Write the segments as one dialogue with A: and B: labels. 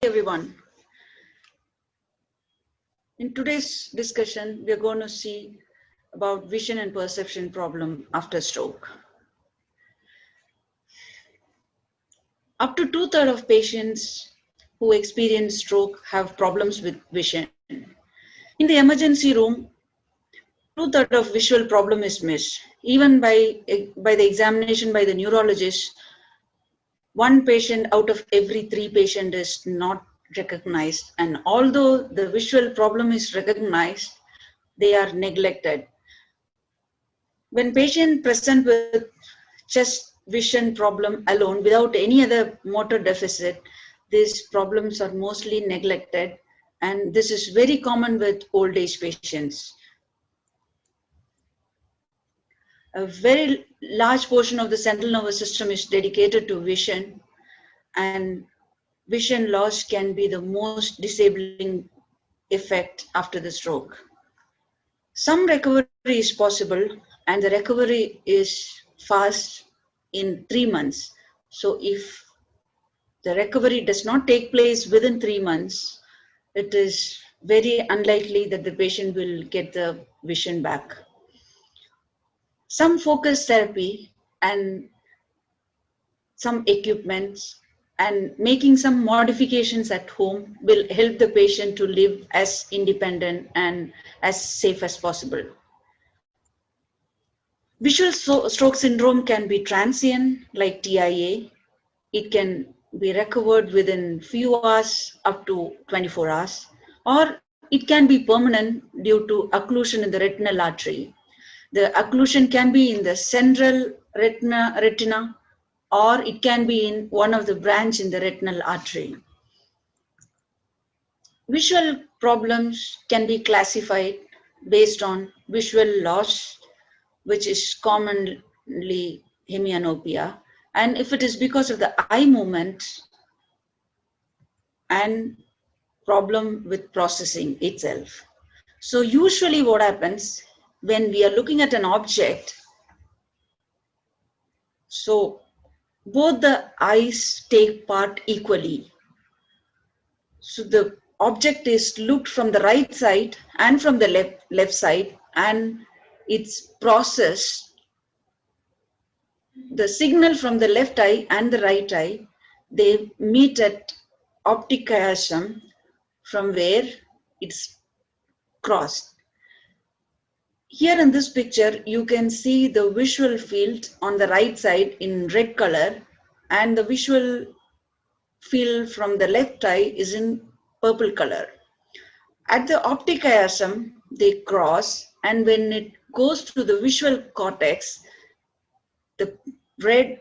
A: everyone. In today's discussion, we are going to see about vision and perception problem after stroke. Up to 2/3 of patients who experience stroke have problems with vision. In the emergency room, 2/3 of visual problem is missed. Even by the examination by the neurologist, one patient out of every 3 patients is not recognized, and although the visual problem is recognized, they are neglected. When patients present with just vision problem alone without any other motor deficit, these problems are mostly neglected, and this is very common with old age patients. A very large portion of the central nervous system is dedicated to vision, and vision loss can be the most disabling effect after the stroke. Some recovery is possible, and the recovery is fast in 3 months. So if the recovery does not take place within 3 months, it is very unlikely that the patient will get the vision back. Some focus therapy and some equipments and making some modifications at home will help the patient to live as independent and as safe as possible. Visual stroke syndrome can be transient, like TIA. It can be recovered within few hours up to 24 hours, or it can be permanent due to occlusion in the retinal artery. The occlusion can be in the central retina, or it can be in one of the branch in the retinal artery. Visual problems can be classified based on visual loss, which is commonly hemianopia, and if it is because of the eye movement and problem with processing itself. So usually what happens when we are looking at an object, so both the eyes take part equally. So the object is looked from the right side and from the left side, and it's processed. The signal from the left eye and the right eye, they meet at optic chiasm, from where it's crossed. Here in this picture, you can see the visual field on the right side in red color, and the visual field from the left eye is in purple color. At the optic chiasm, they cross, and when it goes to the visual cortex, the red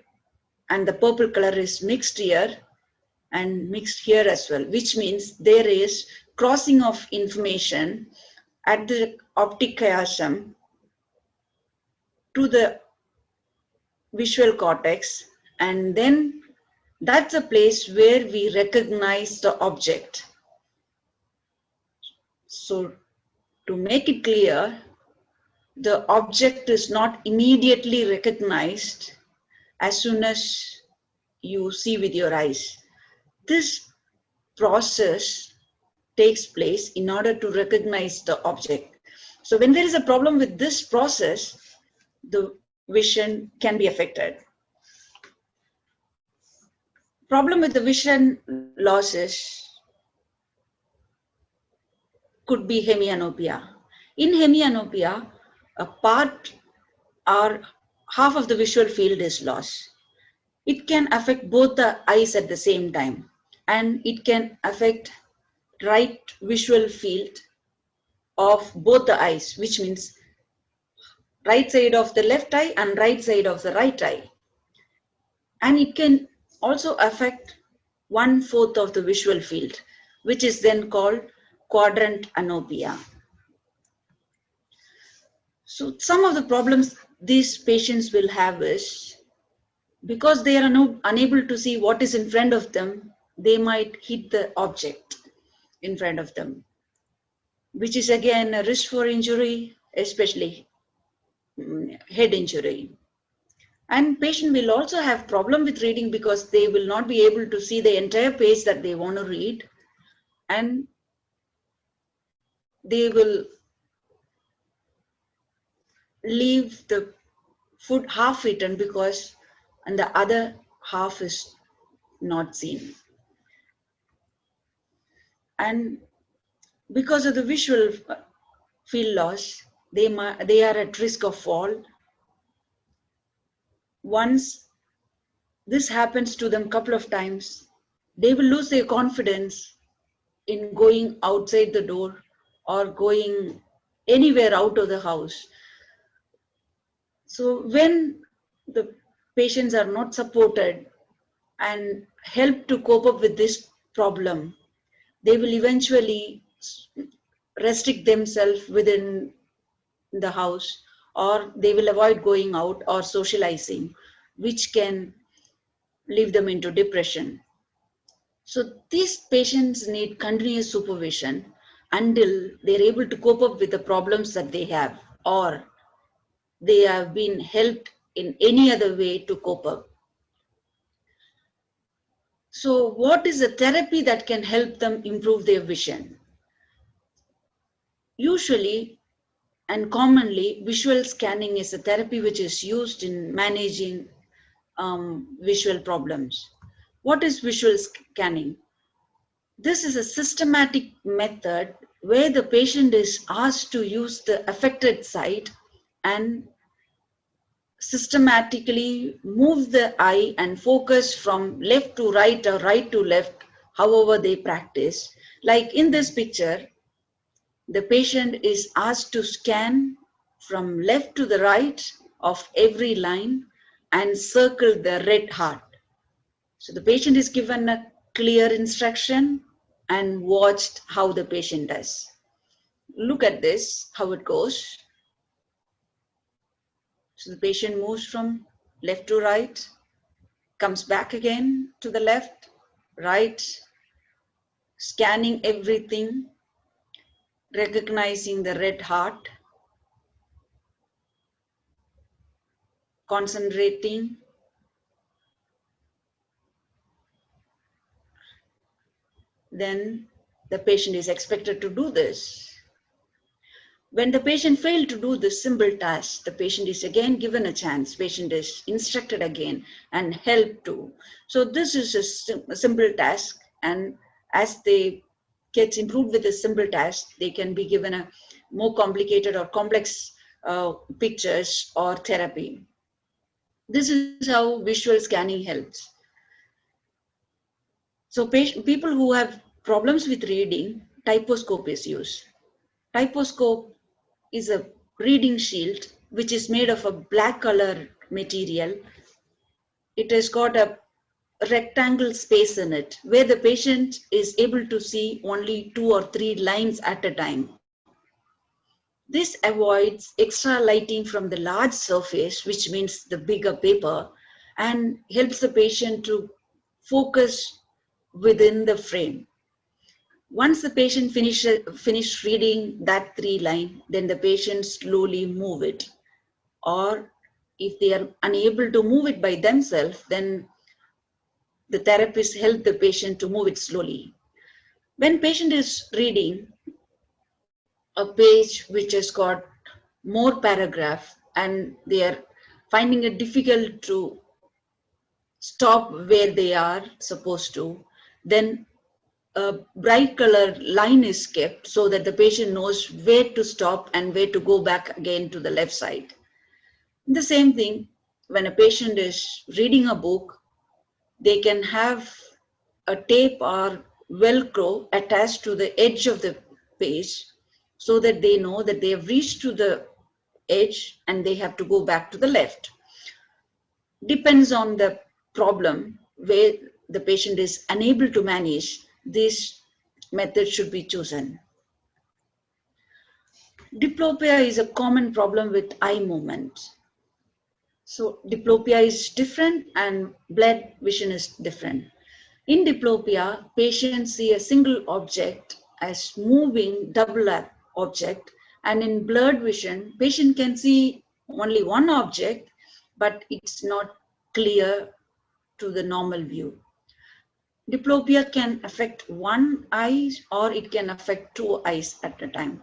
A: and the purple color is mixed here and mixed here as well, which means there is crossing of information at the optic chiasm to the visual cortex, and then that's a place where we recognize the object. So to make it clear, the object is not immediately recognized as soon as you see with your eyes. This process takes place in order to recognize the object. So when there is a problem with this process, the vision can be affected. Problem with the vision losses could be hemianopia. In hemianopia, a part or half of the visual field is lost. It can affect both the eyes at the same time, and it can affect right visual field of both the eyes, which means right side of the left eye and right side of the right eye. And it can also affect 1/4 of the visual field, which is then called quadrant anopia. So some of the problems these patients will have is, because they are unable to see what is in front of them, they might hit the object in front of them, which is again a risk for injury, especially head injury. And patient will also have problem with reading because they will not be able to see the entire page that they want to read, and they will leave the food half eaten because and the other half is not seen. And because of the visual field loss, they are at risk of fall. Once this happens to them a couple of times, they will lose their confidence in going outside the door or going anywhere out of the house. So when the patients are not supported and helped to cope up with this problem, they will eventually restrict themselves within the house, or they will avoid going out or socializing, which can lead them into depression. So these patients need continuous supervision until they're able to cope up with the problems that they have, or they have been helped in any other way to cope up. So what is a therapy that can help them improve their vision? Usually and commonly, visual scanning is a therapy which is used in managing visual problems. What is visual scanning? This is a systematic method where the patient is asked to use the affected site and systematically move the eye and focus from left to right or right to left, however they practice. Like in this picture, the patient is asked to scan from left to the right of every line and circle the red heart. So the patient is given a clear instruction and watched how the patient does. Look at this, how it goes. So the patient moves from left to right, comes back again to the left, right, scanning everything, recognizing the red heart, concentrating. Then the patient is expected to do this. When the patient failed to do this simple task, the patient is again given a chance. Patient is instructed again and helped to. So this is a simple task, and as they get improved with a simple task, they can be given a more complicated or complex pictures or therapy. This is how visual scanning helps. So people who have problems with reading, typoscope is used. Typoscope is a reading shield which is made of a black color material. It has got a rectangle space in it where the patient is able to see only 2 or 3 lines at a time. This avoids extra lighting from the large surface, which means the bigger paper, and helps the patient to focus within the frame. Once the patient finish reading that 3 line, then the patient slowly move it. Or if they are unable to move it by themselves, then the therapist help the patient to move it slowly. When patient is reading a page which has got more paragraph and they are finding it difficult to stop where they are supposed to, then a bright color line is kept so that the patient knows where to stop and where to go back again to the left side. The same thing, when a patient is reading a book, they can have a tape or velcro attached to the edge of the page so that they know that they have reached to the edge and they have to go back to the left. Depends on the problem where the patient is unable to manage, this method should be chosen. Diplopia is a common problem with eye movement. So diplopia is different and blurred vision is different. In diplopia, patients see a single object as moving double object, and in blurred vision, patient can see only one object, but it's not clear to the normal view. diplopia can affect one eye or it can affect two eyes at a time.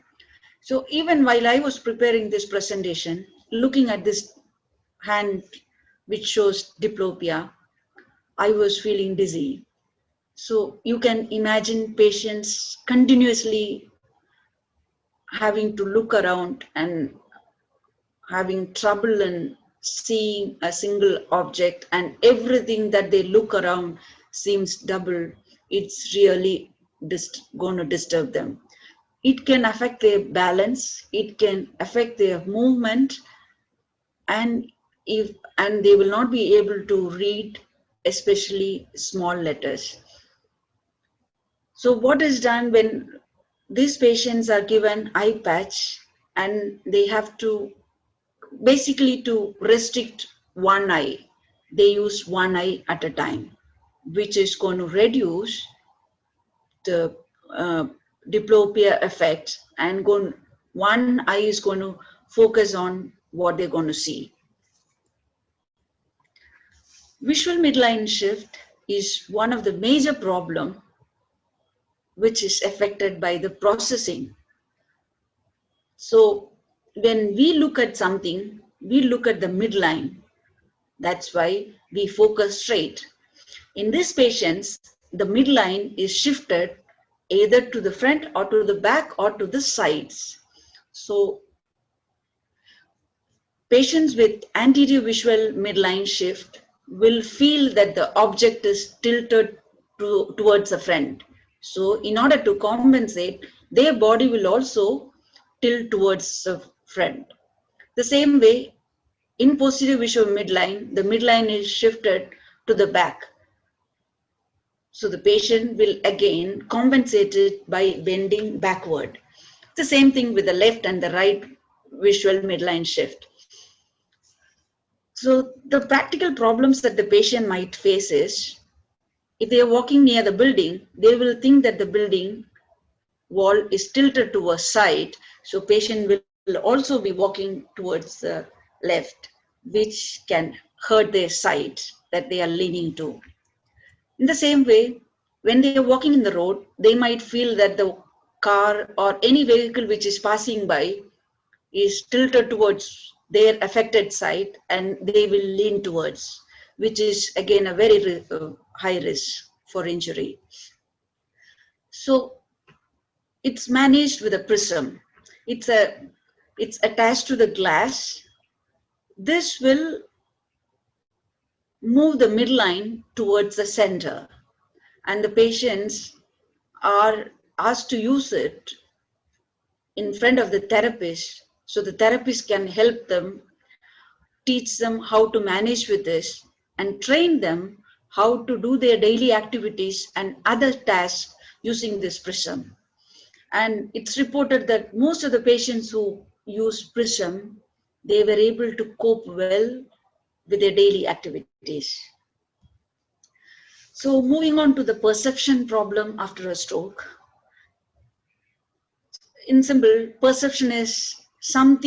A: So even while I was preparing this presentation, looking at this hand which shows diplopia, I was feeling dizzy. So you can imagine patients continuously having to look around and having trouble in seeing a single object, and everything that they look around seems double. It's really going to disturb them. It can affect their balance, it can affect their movement, and and they will not be able to read, especially small letters. So what is done when these patients are given eye patch and they have to basically to restrict one eye, they use one eye at a time, which is going to reduce the uh, diplopia effect, and one eye is going to focus on what they're going to see. Visual midline shift is one of the major problem which is affected by the processing. So when we look at something, we look at the midline. That's why we focus straight. In these patients, the midline is shifted either to the front or to the back or to the sides. So patients with anterior visual midline shift will feel that the object is tilted towards the front. So in order to compensate, their body will also tilt towards the front. The same way, in posterior visual midline, the midline is shifted to the back. So the patient will again compensate it by bending backward. The same thing with the left and the right visual midline shift. So the practical problems that the patient might face is, if they are walking near the building, they will think that the building wall is tilted to a side. So patient will also be walking towards the left, which can hurt their side that they are leaning to. In the same way, when they are walking in the road, they might feel that the car or any vehicle which is passing by is tilted towards their affected side and they will lean towards, which is again a very high risk for injury. So it's managed with a prism. It's attached to the glass. This will move the midline towards the center, and the patients are asked to use it in front of the therapist, so the therapist can help them, teach them how to manage with this, and train them how to do their daily activities and other tasks using this prism. And it's reported that most of the patients who use prism, they were able to cope well with their daily activities. So moving on to the perception problem after a stroke. In simple, perception is some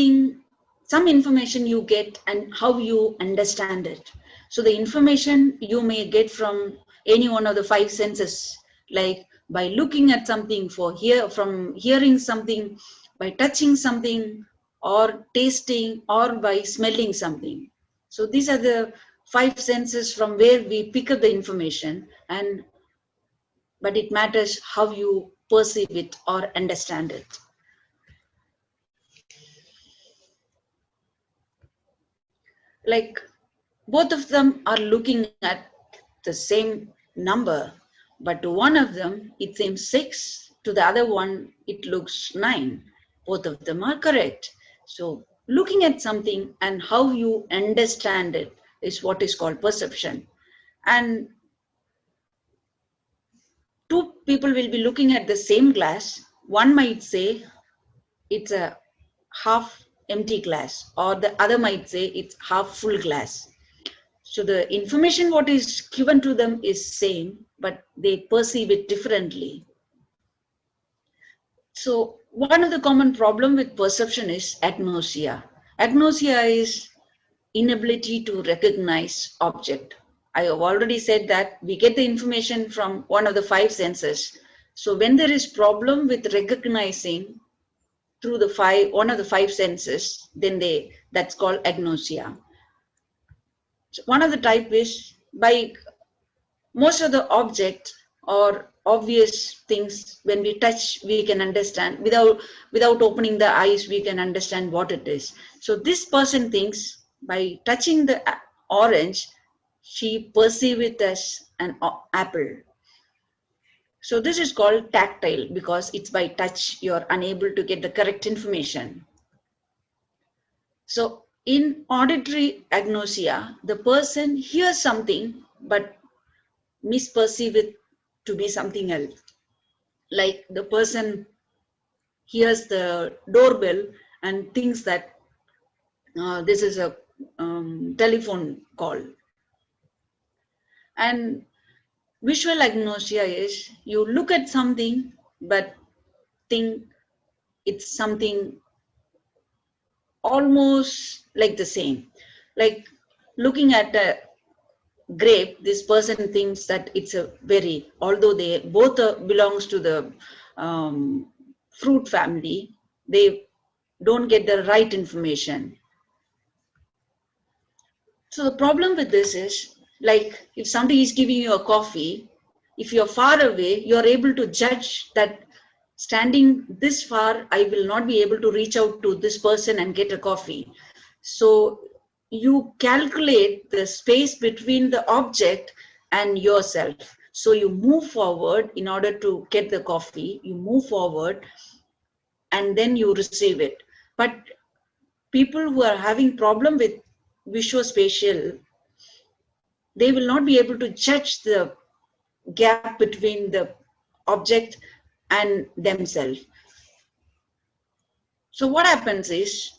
A: information you get and how you understand it. So the information you may get from any one of the five senses, like by looking at something, from hearing something, by touching something, or tasting, or by smelling something. So these are the five senses from where we pick up the information, but it matters how you perceive it or understand it. Like both of them are looking at the same number, but to one of them it seems 6, to the other one it looks 9. Both of them are correct. So looking at something and how you understand it is what is called perception. And two people will be looking at the same glass. One might say it's a half empty glass, or the other might say it's half full glass. So the information what is given to them is same, but they perceive it differently. So one of the common problem with perception is agnosia. Agnosia is inability to recognize object. I have already said that we get the information from one of the five senses. So when there is problem with recognizing through the one of the five senses, then that's called agnosia. So one of the type is by most of the object or obvious things, when we touch we can understand, without opening the eyes we can understand what it is. So this person thinks by touching the orange she perceives it as an apple. So this is called tactile, because it's by touch you're unable to get the correct information. So in auditory agnosia, the person hears something but misperceive it to be something else. Like the person hears the doorbell and thinks that this is a telephone call. And visual agnosia is you look at something but think it's something almost like the same. Like looking at a grape, this person thinks that it's a berry, although they both belongs to the fruit family. They don't get the right information. So the problem with this is, like if somebody is giving you a coffee, if you're far away, you're able to judge that standing this far, I will not be able to reach out to this person and get a coffee. So you calculate the space between the object and yourself. So you move forward in order to get the coffee, you move forward and then you receive it. But people who are having problem with visuospatial, they will not be able to judge the gap between the object and themselves. So what happens is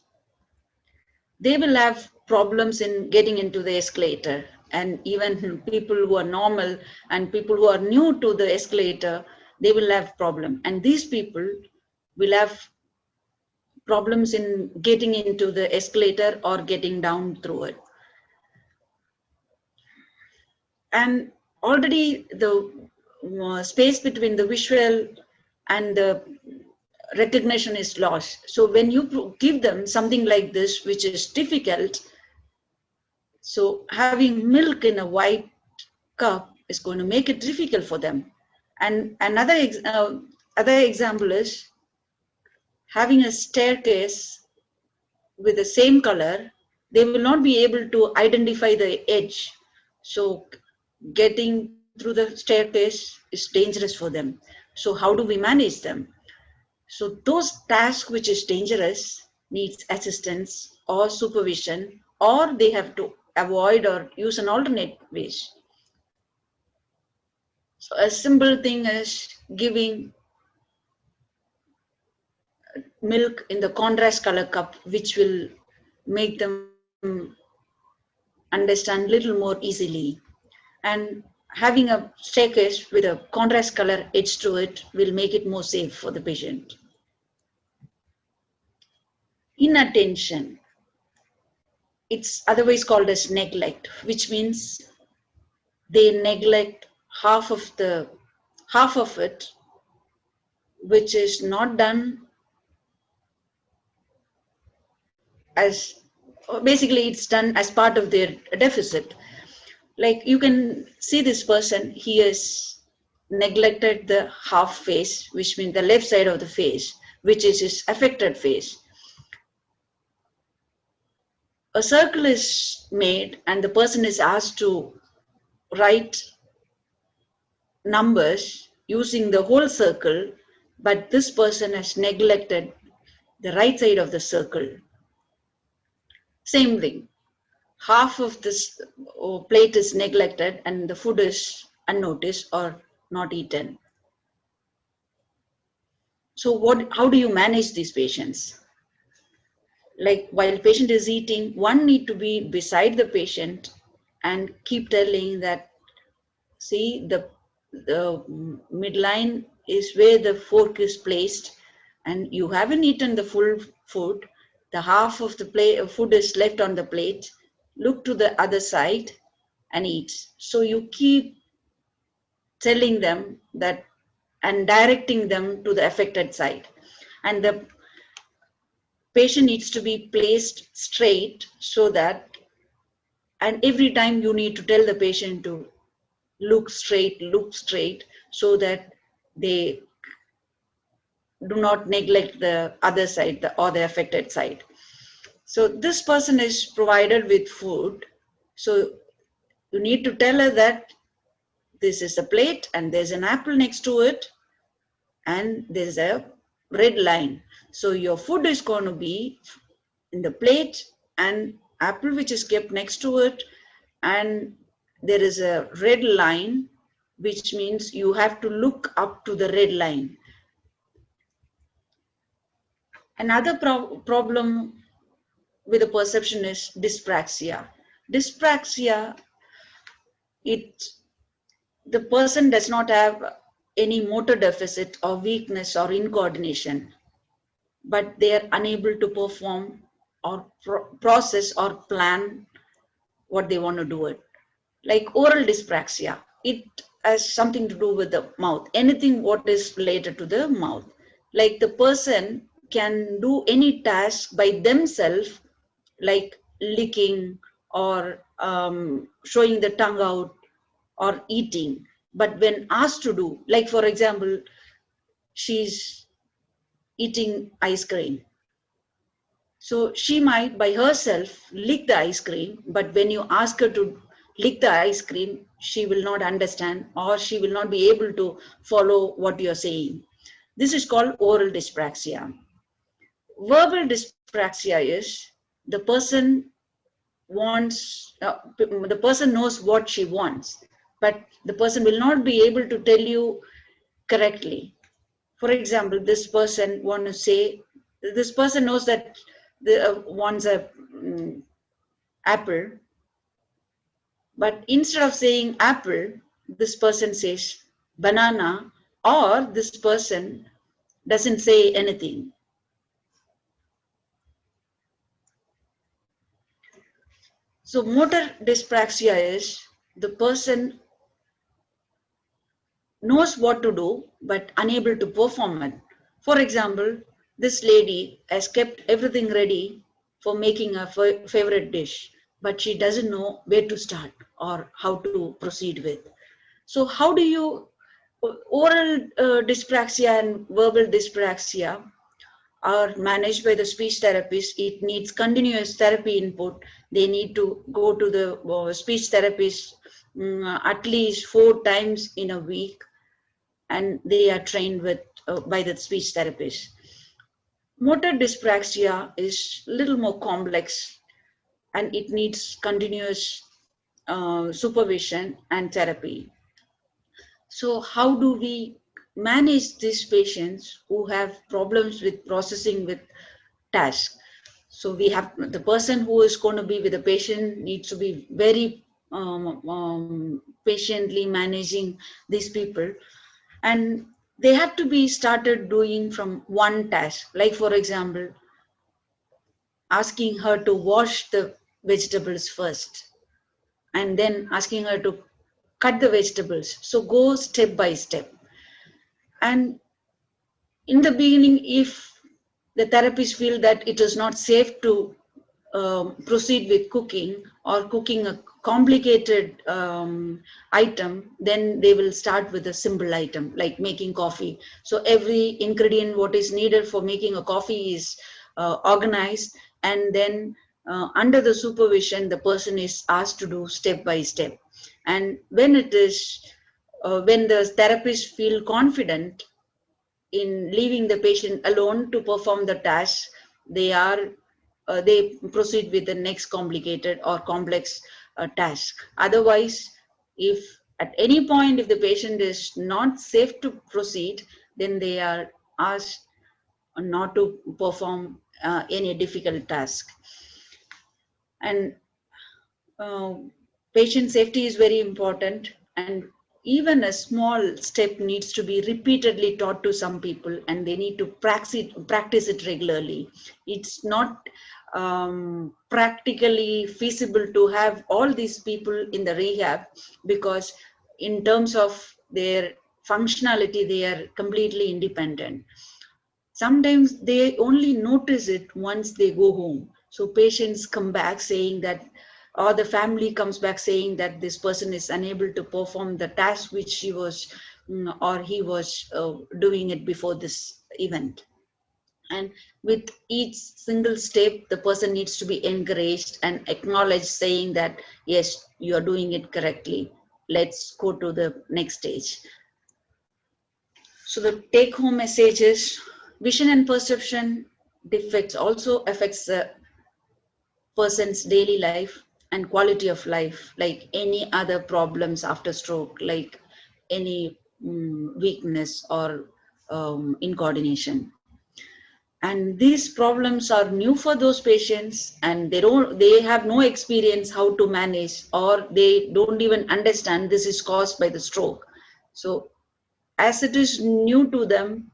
A: they will have problems in getting into the escalator, and even people who are normal and people who are new to the escalator, they will have problem, and these people will have problems in getting into the escalator or getting down through it. And already the space between the visual and the recognition is lost. So when you give them something like this, which is difficult, so having milk in a white cup is going to make it difficult for them. And other example is having a staircase with the same color, they will not be able to identify the edge. So getting through the staircase is dangerous for them. So how do we manage them? So those tasks which is dangerous needs assistance or supervision, or they have to avoid or use an alternate ways. So a simple thing is giving milk in the contrast color cup, which will make them understand little more easily. And having a staircase with a contrast color edge to it will make it more safe for the patient. Inattention, it's otherwise called as neglect, which means they neglect half of it, which is not done as, basically it's done as part of their deficit. Like you can see this person, he has neglected the half face, which means the left side of the face, which is his affected face. A circle is made and the person is asked to write numbers using the whole circle, but this person has neglected the right side of the circle. Same thing, half of this plate is neglected and the food is unnoticed or not eaten. So how do you manage these patients? Like while patient is eating, one need to be beside the patient and keep telling that, see, the midline is where the fork is placed and you haven't eaten the full food. The half of the food is left on the plate. Look to the other side and eats. So you keep telling them that and directing them to the affected side. And the patient needs to be placed straight so that, and every time you need to tell the patient to look straight, so that they do not neglect the other side or the affected side. So this person is provided with food. So you need to tell her that this is a plate and there's an apple next to it and there's a red line. So your food is going to be in the plate and apple which is kept next to it, and there is a red line, which means you have to look up to the red line. Another problem with the perception is dyspraxia. Dyspraxia, the person does not have any motor deficit or weakness or incoordination, but they are unable to perform or process or plan what they want to do it. Like oral dyspraxia, it has something to do with the mouth, anything what is related to the mouth. Like the person can do any task by themselves, like licking or showing the tongue out or eating. But when asked to do, like for example, she's eating ice cream. So she might by herself lick the ice cream, but when you ask her to lick the ice cream, she will not understand or she will not be able to follow what you're saying. This is called oral dyspraxia. Verbal dyspraxia is the person the person knows what she wants, but the person will not be able to tell you correctly. For example, this person this person knows that wants a apple, but instead of saying apple, this person says banana, or this person doesn't say anything. So motor dyspraxia is the person knows what to do but unable to perform it. For example, this lady has kept everything ready for making a favorite dish, but she doesn't know where to start or how to proceed with. So how do you, oral dyspraxia and verbal dyspraxia are managed by the speech therapist. It needs continuous therapy input. They need to go to the speech therapist at least 4 times in a week, and they are trained by the speech therapist. Motor dyspraxia is a little more complex, and it needs continuous supervision and therapy. So how do we manage these patients who have problems with processing with tasks? So we have the person who is going to be with the patient needs to be very patiently managing these people, and they have to be started doing from one task. Like for example, asking her to wash the vegetables first, and then asking her to cut the vegetables. So go step by step. And in the beginning, if the therapist feel that it is not safe to proceed with cooking or cooking a complicated item, then they will start with a simple item like making coffee. So every ingredient what is needed for making a coffee is organized, and then under the supervision the person is asked to do step by step. And when it is when the therapist feel confident in leaving the patient alone to perform the task, they proceed with the next complicated or complex task. Otherwise, if at any point if the patient is not safe to proceed, then they are asked not to perform any difficult task. And patient safety is very important, and even a small step needs to be repeatedly taught to some people, and they need to practice it regularly. It's not practically feasible to have all these people in the rehab, because in terms of their functionality they are completely independent. Sometimes they only notice it once they go home. So patients come back saying that, or the family comes back saying that this person is unable to perform the task which she was or he was doing it before this event. And with each single step, the person needs to be encouraged and acknowledged, saying that, yes, you are doing it correctly. Let's go to the next stage. So the take home message is, vision and perception defects also affects the person's daily life and quality of life, like any other problems after stroke, like any weakness or incoordination. And these problems are new for those patients, and they have no experience how to manage, or they don't even understand this is caused by the stroke. So as it is new to them,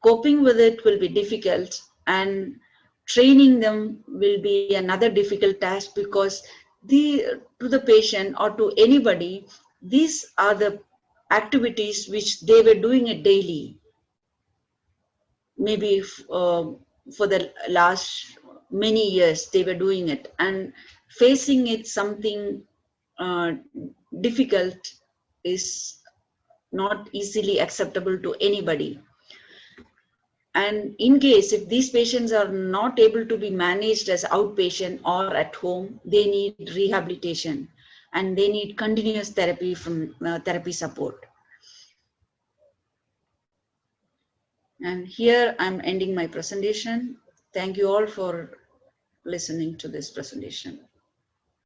A: coping with it will be difficult, and training them will be another difficult task, because to the patient or to anybody, these are the activities which they were doing it daily, maybe for the last many years they were doing it, and facing it something uh, difficult is not easily acceptable to anybody. And in case if these patients are not able to be managed as outpatient or at home, they need rehabilitation and they need continuous therapy from therapy support. And here I'm ending my presentation. Thank you all for listening to this presentation.